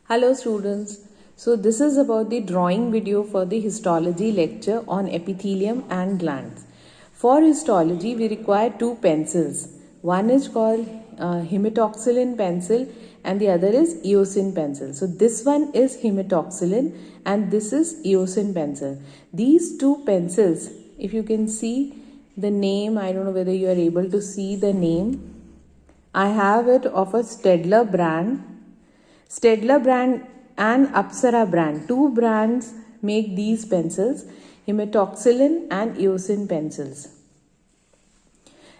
Hello students. So this is about the drawing video for the histology lecture on epithelium and glands. For histology we require two pencils. One is called hematoxylin pencil and the other is eosin pencil. So this one is hematoxylin and this is eosin pencil. These two pencils, if you can see the name, I don't know whether you are able to see the name. I have it of a Staedtler brand. Staedtler brand and Apsara brand, two brands make these pencils, hematoxylin and eosin pencils.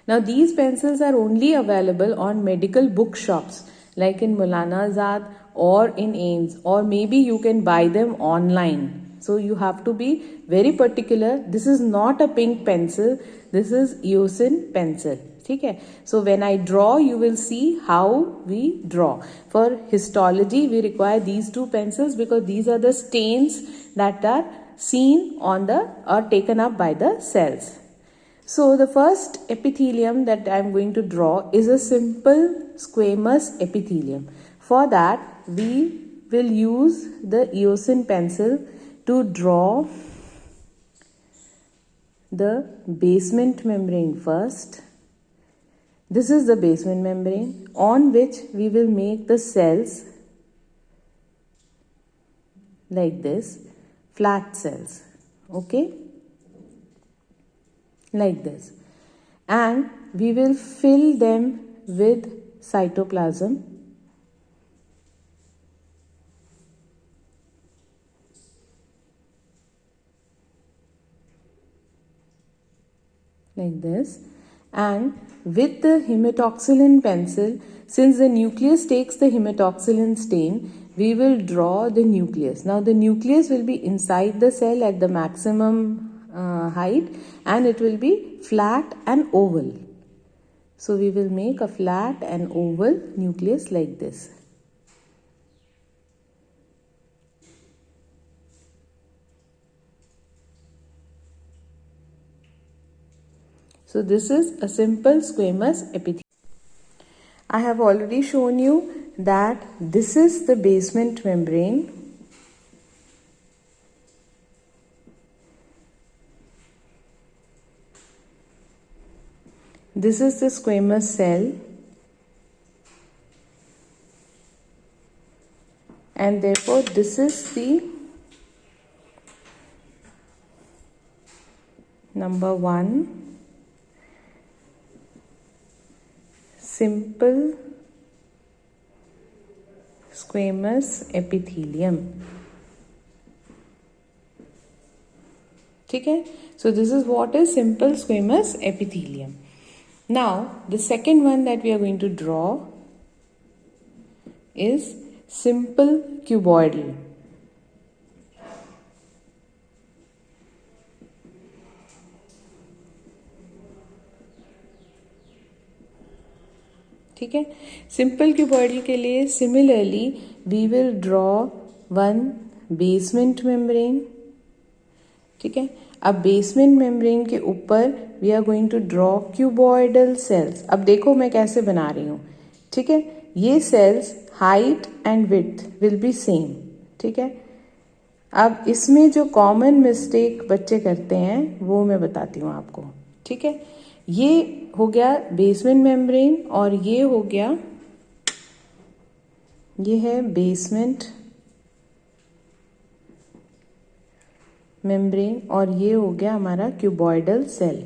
Now these pencils are only available on medical bookshops like in Maulana Azad or in AIIMS, or maybe you can buy them online. So you have to be very particular. This is not a pink pencil, this is eosin pencil. Okay, so when I draw you will see how we draw. For histology we require these two pencils because these are the stains that are seen on the or taken up by the cells. So the first epithelium that I am going to draw is a simple squamous epithelium. For that we will use the eosin pencil to draw the basement membrane first. This is the basement membrane on which we will make the cells like this, flat cells, okay, like this, and we will fill them with cytoplasm like this. And with the hematoxylin pencil, since the nucleus takes the hematoxylin stain, we will draw the nucleus. Now the nucleus will be inside the cell at the maximum height and it will be flat and oval. So we will make a flat and oval nucleus like this. So this is a simple squamous epithelium. I have already shown you that this is the basement membrane. This is the squamous cell. And therefore this is the number 1. Simple squamous epithelium. Okay, so this is what is simple squamous epithelium. Now the second one that we are going to draw is simple cuboidal. ठीक है, simple cuboidal के लिए similarly we will draw one basement membrane. ठीक है, अब basement membrane के ऊपर we are going to draw cuboidal cells. अब देखो मैं कैसे बना रही हूँ. ठीक है, ये cells height and width will be same. ठीक है, अब इसमें जो कॉमन मिस्टेक बच्चे करते हैं वो मैं बताती हूँ आपको. ठीक है, ये हो गया बेसमेंट मेम्ब्रेन और ये हो गया, ये है बेसमेंट मेम्ब्रेन और ये हो गया हमारा क्यूबॉइडल सेल.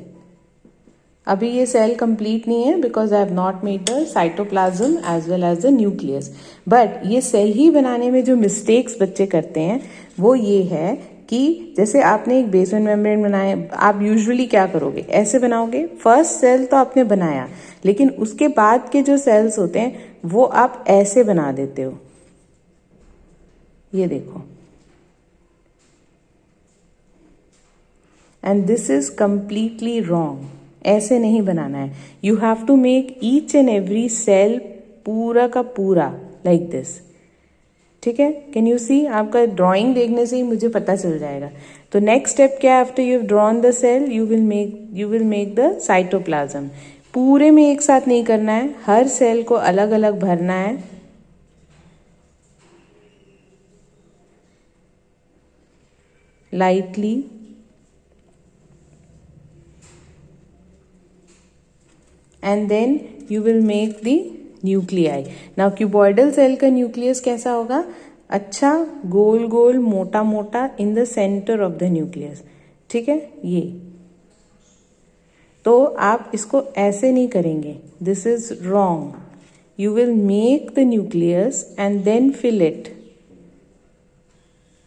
अभी ये सेल कंप्लीट नहीं है because I have not made the cytoplasm as well as the nucleus. But ये सेल ही बनाने में जो मिस्टेक्स बच्चे करते हैं वो ये है कि जैसे आपने एक बेसमेंट मेम्ब्रेन बनाया, आप यूजुअली क्या करोगे, ऐसे बनाओगे. फर्स्ट सेल तो आपने बनाया लेकिन उसके बाद के जो सेल्स होते हैं वो आप ऐसे बना देते हो. ये देखो, and this is completely wrong. ऐसे नहीं बनाना है. You have to make each and every cell पूरा का पूरा लाइक दिस. ठीक है, कैन यू सी, आपका ड्राइंग देखने से ही मुझे पता चल जाएगा. तो नेक्स्ट स्टेप क्या है, after you have drawn the cell you will make the cytoplasm. पूरे में एक साथ नहीं करना है, हर सेल को अलग अलग भरना है. lightly, and then you will make the nuclei. Now cuboidal cell का nucleus कैसा होगा? अच्छा गोल गोल मोटा मोटा in the center of the nucleus. ठीक है, ये तो आप इसको ऐसे नहीं करेंगे. This is wrong. You will make the nucleus and then fill it.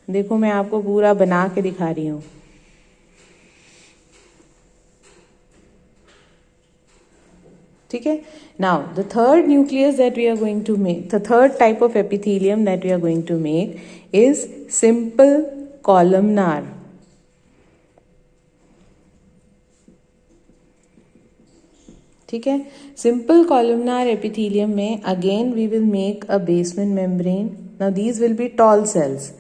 देखो मैं आपको पूरा बना के दिखा रही हूँ. ठीक है. Now the third nucleus that we are going to make, the third type of epithelium that we are going to make is simple columnar. ठीक है. Simple columnar epithelium में again we will make a basement membrane. Now these will be tall cells.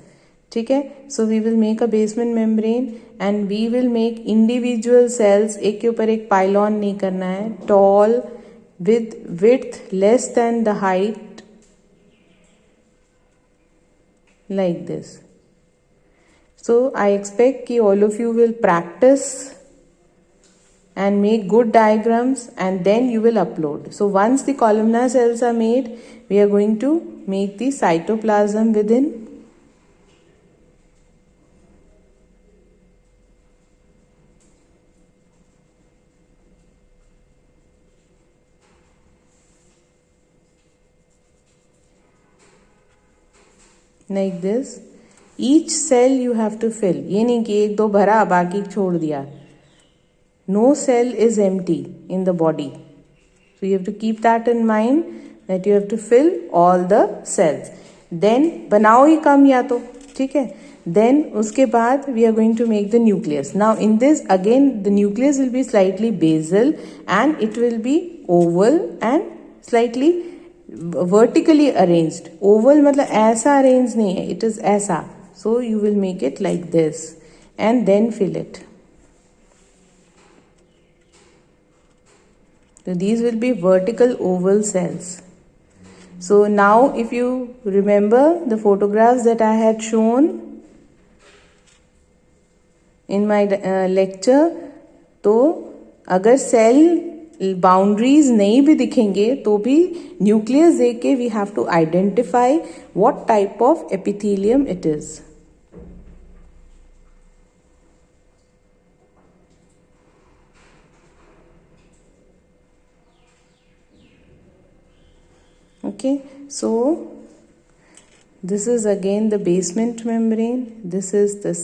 ठीक है. So we will make a basement membrane and we will make individual cells. एक के ऊपर एक pylon नहीं करना है. Tall with width less than the height, like this. So I expect कि all of you will practice and make good diagrams and then you will upload. So once the columnar cells are made, we are going to make the cytoplasm within. Like this. Each cell you have to fill. ये नहीं कि एक दो भरा बाकी छोड़ दिया. No cell is empty in the body. So you have to keep that in mind that you have to fill all the cells. Then बनाओ ही कम या तो ठीक है. Then उसके बाद we are going to make the nucleus. Now in this again the nucleus will be slightly basal and it will be oval and slightly vertically arranged. Oval मतलब ऐसा arranged नहीं है. It is ऐसा. So you will make it like this and then fill it. So these will be vertical oval cells. So now if you remember the photographs that I had shown in my lecture, तो अगर cell boundaries नहीं भी दिखेंगे तो भी nucleus देख के we have to identify what type of epithelium it is. Okay, so this is again the basement membrane. This is the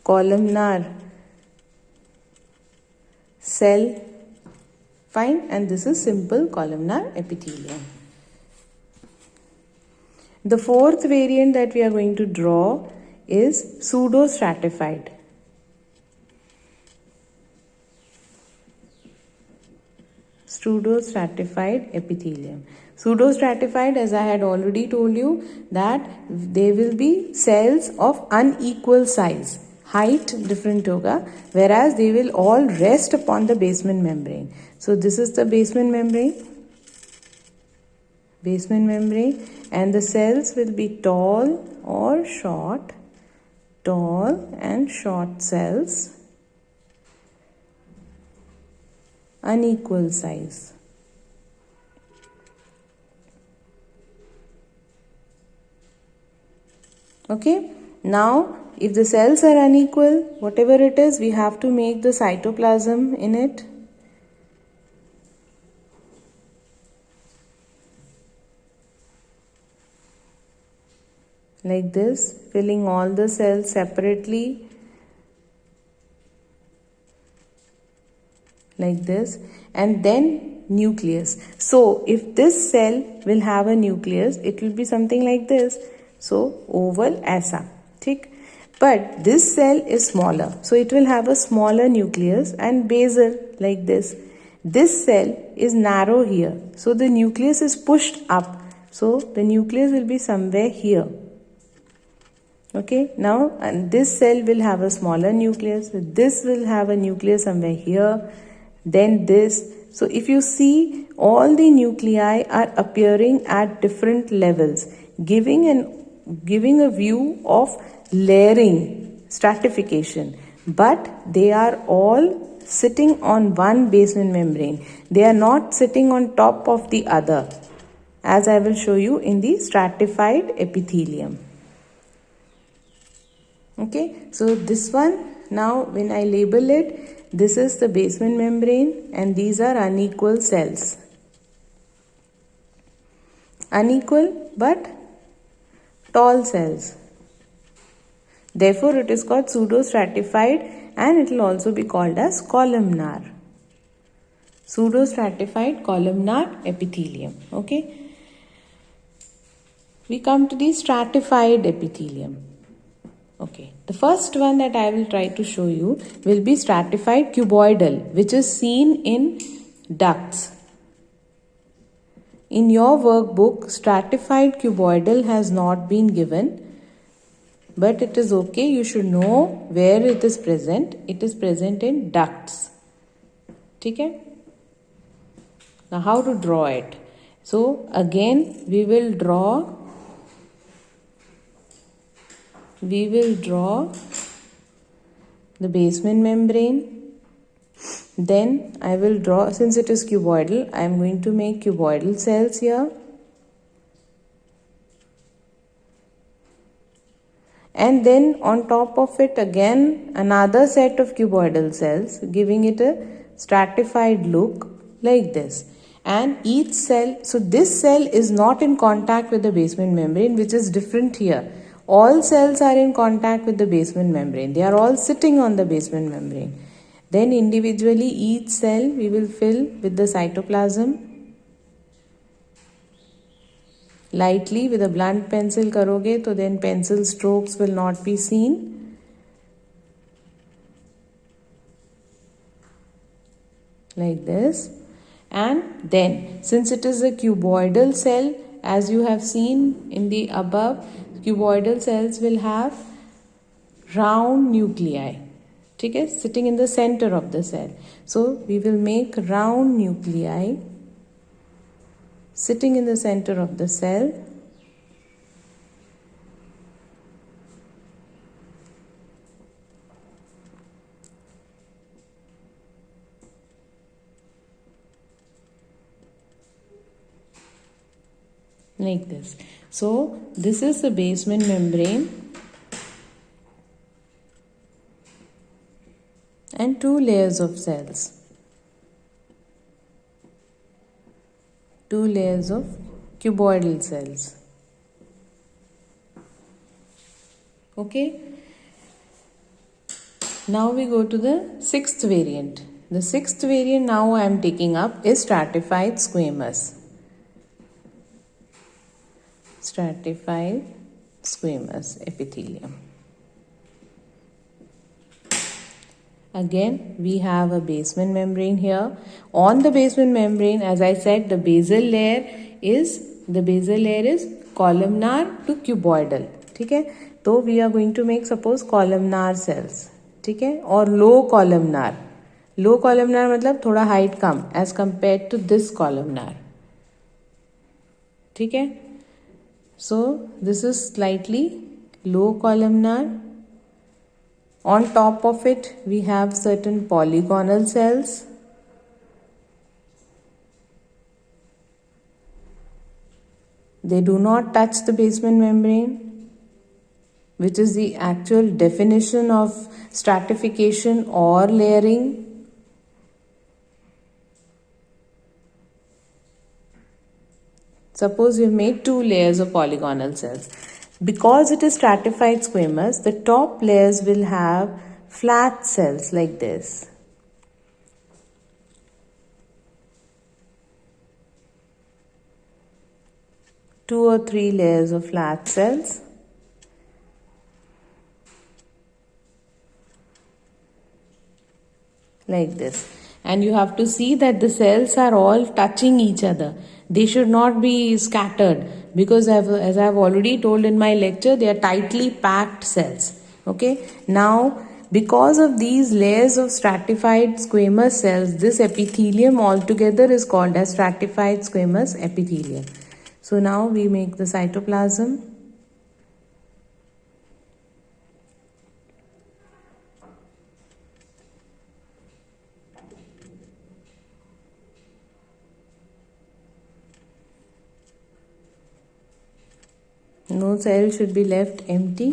columnar cell. Fine, and this is simple columnar epithelium. The fourth variant that we are going to draw is pseudostratified. Pseudostratified epithelium. Pseudostratified, as I had already told you, that they will be cells of unequal size. Height different hoga, whereas they will all rest upon the basement membrane. So this is the basement membrane. Basement membrane, and the cells will be tall or short. Tall and short cells. Unequal size. Okay. Now if the cells are unequal, whatever it is, we have to make the cytoplasm in it. Like this, filling all the cells separately. Like this, and then nucleus. So if this cell will have a nucleus, it will be something like this. So oval ऐसा, ठीक. But this cell is smaller, so it will have a smaller nucleus and basal like this. This cell is narrow here, so the nucleus is pushed up. So the nucleus will be somewhere here. Okay, now and this cell will have a smaller nucleus. So this will have a nucleus somewhere here. Then this. So if you see, all the nuclei are appearing at different levels, giving a view of layering. stratification, but they are all sitting on one basement membrane. They are not sitting on top of the other, as I will show you in the stratified epithelium. Okay, so this one, now when I label it, this is the basement membrane and these are unequal cells. Unequal but tall cells. Therefore, it is called pseudo-stratified and it will also be called as columnar. Pseudo-stratified columnar epithelium. Okay. We come to the stratified epithelium. Okay. The first one that I will try to show you will be stratified cuboidal, which is seen in ducts. In your workbook, stratified cuboidal has not been given. But it is okay, you should know where it is present. It is present in ducts. Okay? Now how to draw it? So again we will draw the basement membrane. Then I will draw, since it is cuboidal, I am going to make cuboidal cells here. And then on top of it again another set of cuboidal cells, giving it a stratified look like this. And each cell, so this cell is not in contact with the basement membrane, which is different here. All cells are in contact with the basement membrane. They are all sitting on the basement membrane. Then individually each cell we will fill with the cytoplasm. Lightly with a blunt pencil karoge, so then pencil strokes will not be seen. Like this. And then, since it is a cuboidal cell, as you have seen in the above, cuboidal cells will have round nuclei. Okay, sitting in the center of the cell. So we will make round nuclei sitting in the center of the cell. Like this. So this is the basement membrane and two layers of cells. Two layers of cuboidal cells. Okay. Now we go to the sixth variant. The sixth variant now I am taking up is stratified squamous. Stratified squamous epithelium. Again, we have a basement membrane here. On the basement membrane, as I said, the basal layer is columnar to cuboidal. Okay? So we are going to make, suppose, columnar cells. Okay? Or low columnar. Low columnar matlab thoda height kam as compared to this columnar. Okay? So this is slightly low columnar. On top of it, we have certain polygonal cells. They do not touch the basement membrane, which is the actual definition of stratification or layering. Suppose you made two layers of polygonal cells. Because it is stratified squamous, the top layers will have flat cells like this. Two or three layers of flat cells. Like this. And you have to see that the cells are all touching each other. They should not be scattered, because as I have already told in my lecture, they are tightly packed cells. Okay. Now, because of these layers of stratified squamous cells, this epithelium altogether is called as stratified squamous epithelium. So now we make the cytoplasm. No cell should be left empty.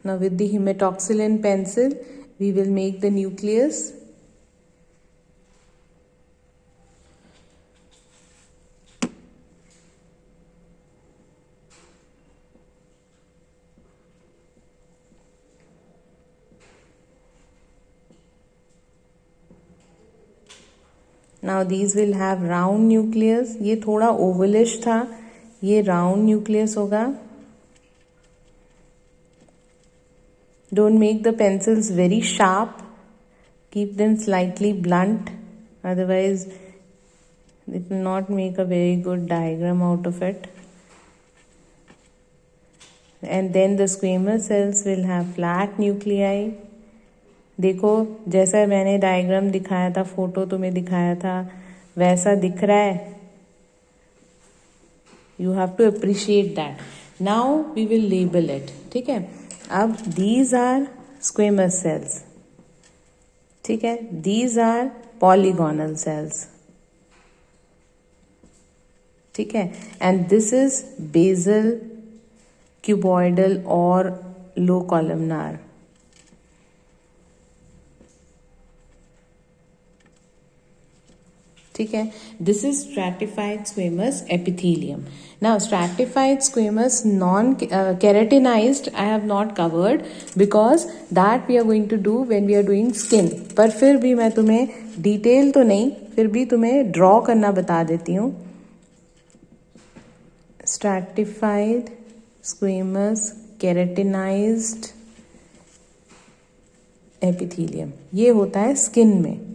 Now with the hematoxylin pencil, we will make the nucleus. Now these will have round nucleus. ये थोड़ा ovalish था, ये round nucleus होगा. Don't make the pencils very sharp. Keep them slightly blunt. Otherwise, it will not make a very good diagram out of it. And then the squamous cells will have flat nuclei. देखो जैसा मैंने diagram दिखाया था, photo तुम्हें दिखाया था, वैसा दिख रहा है. You have to appreciate that. Now we will label it. ठीक है. अब दीज आर स्क्वेमस सेल्स. ठीक है. These are polygonal cells. ठीक है. And this is basal, cuboidal और लो कॉलमनार. ठीक है. This is stratified squamous epithelium. Now stratified squamous non keratinized I have not covered because that we are going to do when we are doing skin. पर फिर भी मैं तुम्हें detail तो नहीं, फिर भी तुम्हें ड्रॉ करना बता देती हूँ. स्ट्रैटिफाइड स्क्वेमस केराटिनाइज्ड एपिथेलियम, ये होता है स्किन में.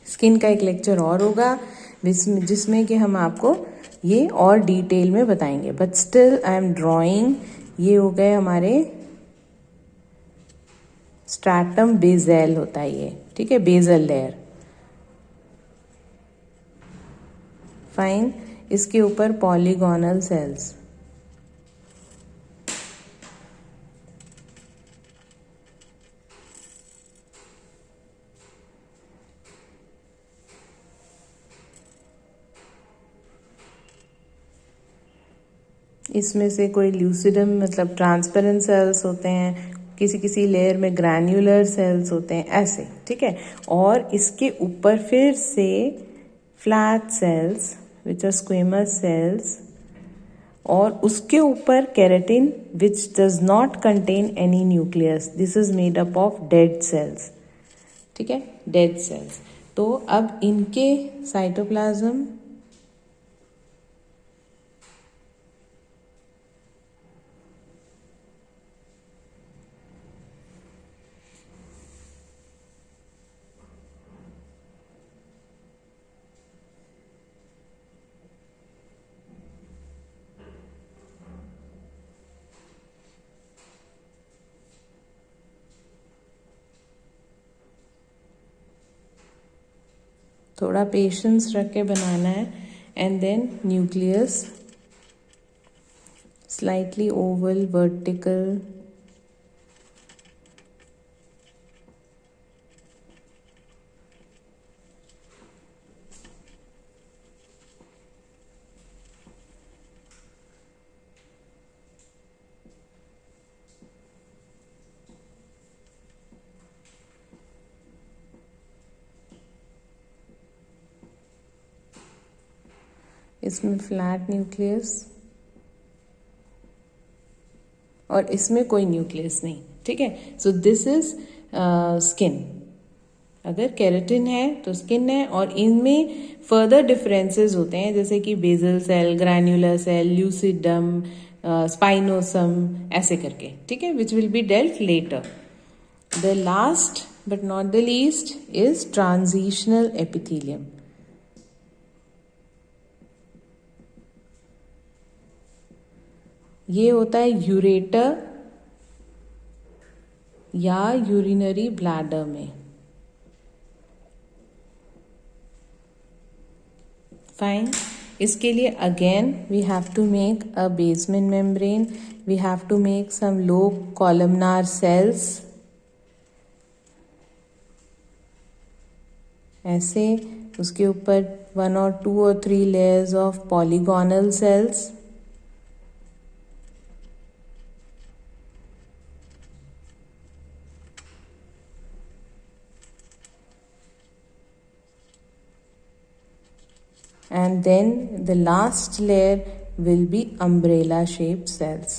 स्किन का एक लेक्चर और होगा जिसमें कि हम आपको ये और डिटेल में बताएंगे. But still I am drawing. ये हो गए हमारे स्ट्रैटम बेसेल होता है ये. ठीक है. Basal layer. फाइन. इसके ऊपर पॉलीगोनल सेल्स. इसमें से कोई ल्यूसिडम मतलब ट्रांसपेरेंट सेल्स होते हैं, किसी किसी लेयर में ग्रैन्युलर सेल्स होते हैं, ऐसे. ठीक है. और इसके ऊपर फिर से flat cells which are squamous cells, और उसके ऊपर keratin which does not contain any nucleus. This is made up of dead cells. ठीक है. Dead cells. तो अब इनके साइटोप्लाज्म थोड़ा पेशेंस रख के बनाना है. And then nucleus slightly oval, vertical. इसमें फ्लैट न्यूक्लियस और इसमें कोई न्यूक्लियस नहीं. ठीक है. So this is skin. अगर केराटिन है तो स्किन है. और इनमें फर्दर डिफरेंसेस होते हैं जैसे कि basal cell, granular cell, lucidum, spinosum, ऐसे करके. ठीक है. Which will be dealt later. The last but not the least is transitional epithelium. ये होता है यूरेटर या यूरिनरी ब्लैडर में. फाइन. इसके लिए again we have to make a basement membrane. We have to make some low columnar cells. ऐसे उसके ऊपर 1 or 2 or 3 layers of polygonal cells. And then the last layer will be umbrella shaped cells.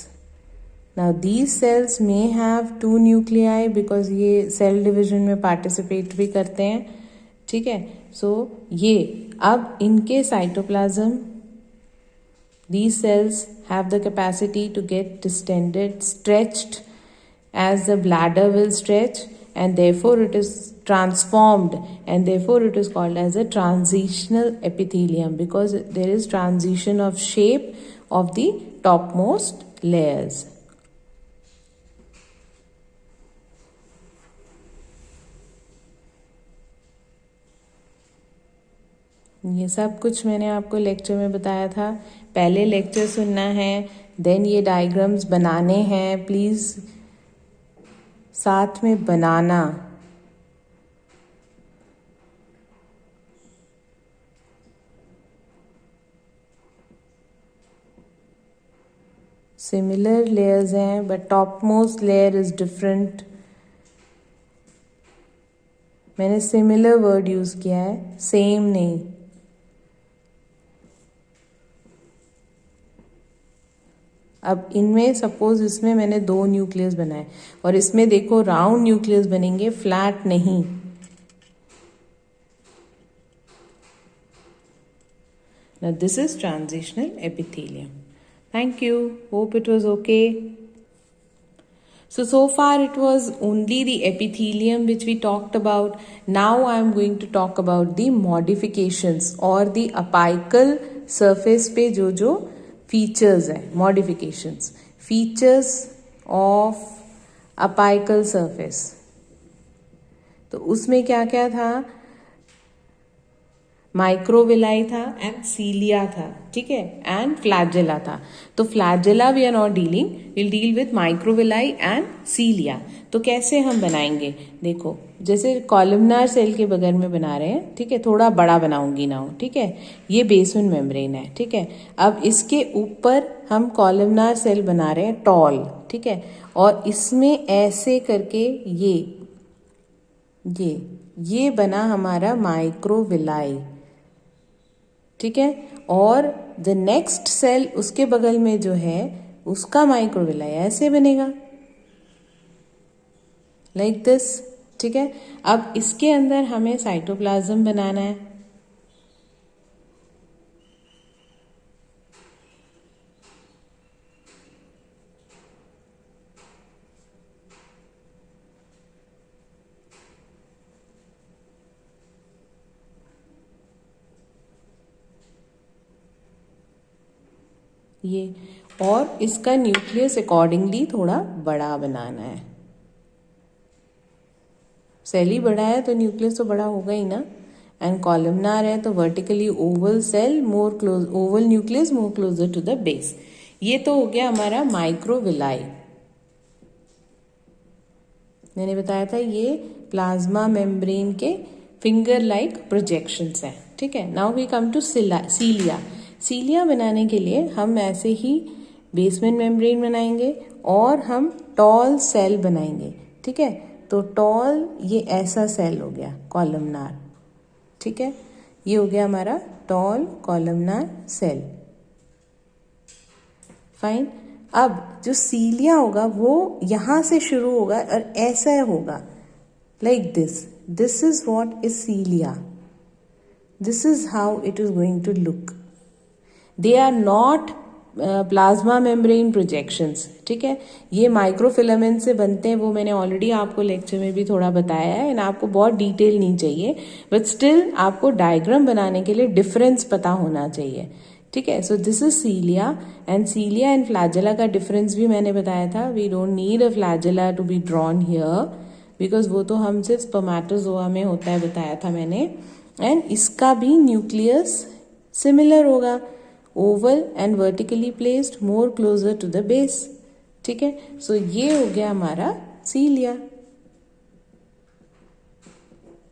Now these cells may have 2 nuclei because ये cell division में participate भी करते हैं. ठीक है. So ये अब इनके cytoplasm, these cells have the capacity to get distended, stretched as the bladder will stretch, and therefore it is transformed, and therefore it is called as a transitional epithelium because there is transition of shape of the topmost layers. ये सब कुछ मैंने आपको lecture में बताया था. पहले lecture सुनना है, देन ये डायग्राम्स बनाने हैं. प्लीज साथ में बनाना. सिमिलर लेयर्स हैं but top most layer is different. मैंने सिमिलर वर्ड यूज किया है, सेम नहीं. अब इनमें सपोज इसमें मैंने 2 न्यूक्लियस बनाए और इसमें देखो राउंड न्यूक्लियस बनेंगे, फ्लैट नहीं. Now this is transitional epithelium. Thank you. Hope it was okay. So far it was only the epithelium which we talked about. Now I am going to talk about the modifications or the apical surface पे जो features है, modifications. Features of apical surface. तो उसमें क्या क्या था? Microvilli था and सीलिया था. ठीक है. एंड फ्लैजेला था. तो flagella we are not dealing, will deal with microvilli and cilia. तो कैसे हम बनाएंगे? देखो जैसे कॉलमनार सेल के बगल में बना रहे हैं. ठीक है. थोड़ा बड़ा बनाऊंगी ना. ठीक है. ये बेसमेंट मेम्ब्रेन है. ठीक है. अब इसके ऊपर हम कॉलमनार सेल बना रहे हैं टॉल. ठीक है. और इसमें ऐसे करके ये बना हमारा माइक्रोविलाई. ठीक है. और द नेक्स्ट सेल उसके बगल में जो है उसका माइक्रोविलाई ऐसे बनेगा, लाइक दिस. ठीक है. अब इसके अंदर हमें साइटोप्लाज्म बनाना है. ये और इसका न्यूक्लियस अकॉर्डिंगली थोड़ा बड़ा बनाना है. सेल ही बड़ा है तो न्यूक्लियस तो बड़ा होगा ही ना. एंड कॉलमनार है तो vertically oval cell, more close, oval nucleus more closer to the base. ये तो हो गया हमारा माइक्रोविलाई. मैंने बताया था ये प्लाज्मा मेम्ब्रेन के फिंगर लाइक प्रोजेक्शंस हैं. ठीक है. Now we come to cilia. Cilia बनाने के लिए हम ऐसे ही बेसमेंट मेम्ब्रेन बनाएंगे और हम टॉल सेल बनाएंगे. ठीक है. तो टॉल ये ऐसा सेल हो गया कॉलमनार. ठीक है. ये हो गया हमारा टॉल कॉलमनार सेल. फाइन. अब जो सीलिया होगा वो यहां से शुरू होगा और ऐसा होगा, like this. This is what is cilia. This is how it is going to look. They are not plasma membrane projections. ठीक है. ये माइक्रोफिलामेंट से बनते हैं, वो मैंने ऑलरेडी आपको लेक्चर में भी थोड़ा बताया है. एंड आपको बहुत डिटेल नहीं चाहिए, बट स्टिल आपको डायग्राम बनाने के लिए डिफरेंस पता होना चाहिए. ठीक है. So this is cilia. And cilia and flagella का डिफरेंस भी मैंने बताया था. We don't need a flagella to be drawn here because वो तो हम सिर्फ स्पर्मेटोजोआ में होता है, बताया था मैंने. एंड इसका भी न्यूक्लियस सिमिलर होगा, oval and vertically placed, more closer to the base. ठीक है, सो ये हो गया हमारा cilia.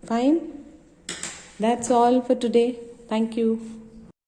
Fine, that's all for today, thank you.